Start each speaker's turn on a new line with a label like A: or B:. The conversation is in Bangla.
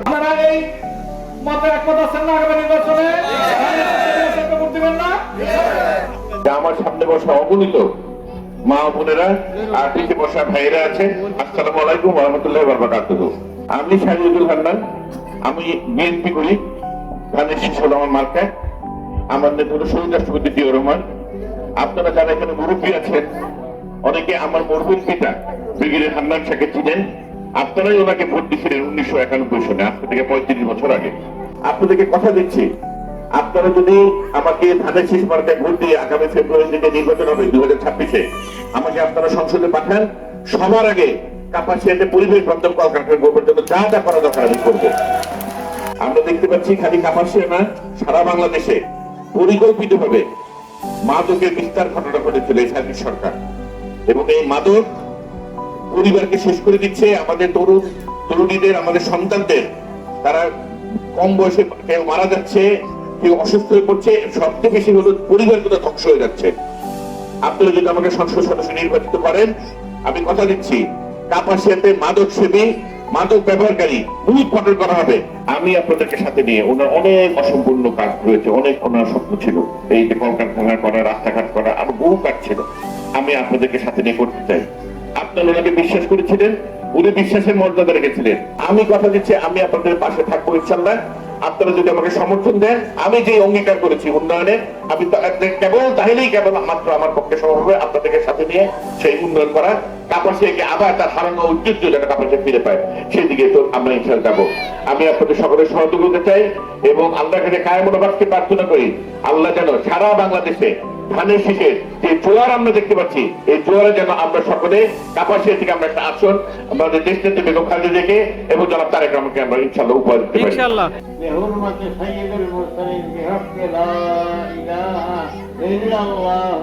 A: আপনারা এই মতে একমত আছেন না? আগামী নির্বাচনে ভোট দিবেন না?
B: আমার সামনে বসা অগণিত মা বোনেরা আর পিছিয়ে বসা ভাইয়েরা আছে, আসসালামু আলাইকুম ওয়া রাহমাতুল্লাহি ওয়া বারাকাতুহু। আমি শাহিদুল হান্নান, আমি বিএনপি করি, ধানের শীষ হলো আমার মার্কা। আমার নেতা হলো শহীদ রাষ্ট্রপতি জিয়াউর রহমান। আপনারা যারা এখানে মুরব্বী আছেন, অনেকে আমার মরহুম পিতা ব্রিগেডিয়ার হান্নান শাহকে চিনেন। আপনারাই ওনাকে ভোট দিয়েছিলেন 1991 সনে, আজ থেকে 35 বছর আগে। আপনাদেরকে কথা দিচ্ছি, আপনারা যদি আমাকে ধানের শীষ মার্কায় ভোট দিয়ে আগামী ফেব্রুয়ারি থেকে নির্বাচন হবে 2026-এ, আমাকে আপনারা সংসদে পাঠান। সবার আগে কাপাসিয়াতে পরিবেশ বান্ধব কলকারখানা গড়বার জন্য যা যা করা দরকার আমি করবো। আমরা দেখতে পাচ্ছি খালি কাপাসিয়া না, সারা বাংলাদেশে পরিকল্পিতভাবে মাদকের বিস্তার ঘটনা ঘটেছিল এই সার্বিক সরকার, এবং এই মাদক পরিবারকে শেষ করে দিচ্ছে। আমাদের তরুণীদের, আমাদের সন্তানদের, তারা কম বয়সে কেউ মারা যাচ্ছে, কেউ অসুস্থ হয়ে পড়ছে, সবচেয়ে বেশি হলো পরিবারগুলো ধ্বংস হয়ে যাচ্ছে। আপনারা যদি আমাকে সংসদ সদস্য নির্বাচিত করেন, আমি কথা দিচ্ছি কাপাসিয়াতে মাদক সেবী, মাদক ব্যবহারকারী উৎপাদন করা হবে। আমি আপনাদেরকে সাথে নিয়ে, ওনার অনেক অসম্পূর্ণ কাজ রয়েছে, অনেক ওনার স্বপ্ন ছিল, এই যে কলকারখানা করা, রাস্তাঘাট করা, আর বহু কাজ ছিল, আমি আপনাদেরকে সাথে নিয়ে করতে চাই। আপনারা ওনাকে বিশ্বাস করেছিলেন, উনি বিশ্বাসের মর্যাদা রেখেছিলেন। আমি কথা দিচ্ছি আমি আপনাদের পাশে থাকবো ইনশাআল্লাহ। আপনারা যদি আমাকে সমর্থন দেন, আমি যে অঙ্গীকার করেছি উন্নয়নের, আমি কেবল তাহলেই কেবল মাত্র আমার পক্ষে সম্ভব হবে আপনাদেরকে সাথে নিয়ে সেই উন্নয়ন করা, কাপাসিয়াকে আবার তার হারানো ঐতিহ্য যেন কাপাসিয়া ফিরে পায়, সেদিকে তো আমরা ইনশাআল্লাহ যাবো। আমি আপনাদের সকলের সহযোগিতা চাই এবং আল্লাহর কাছে কায়মনোবাক্যে প্রার্থনা করি, আল্লাহ যেন সারা বাংলাদেশে ধানের শীষের যে জোয়ার আমরা দেখতে পাচ্ছি, এই জোয়ারে যেন আমরা সকলে কাপাসিয়া থেকে আমরা একটা আসন আমাদের দেশ নেত্রী বেগম খালেদা জিয়াকে এবং জনাব তারেক রহমানকে আমরা ইনশাআল্লাহ উপহার দিতে পারি।
C: ইনশাআল্লাহ।
D: بحرمة سيد المرسلين بحق لا إله إلا الله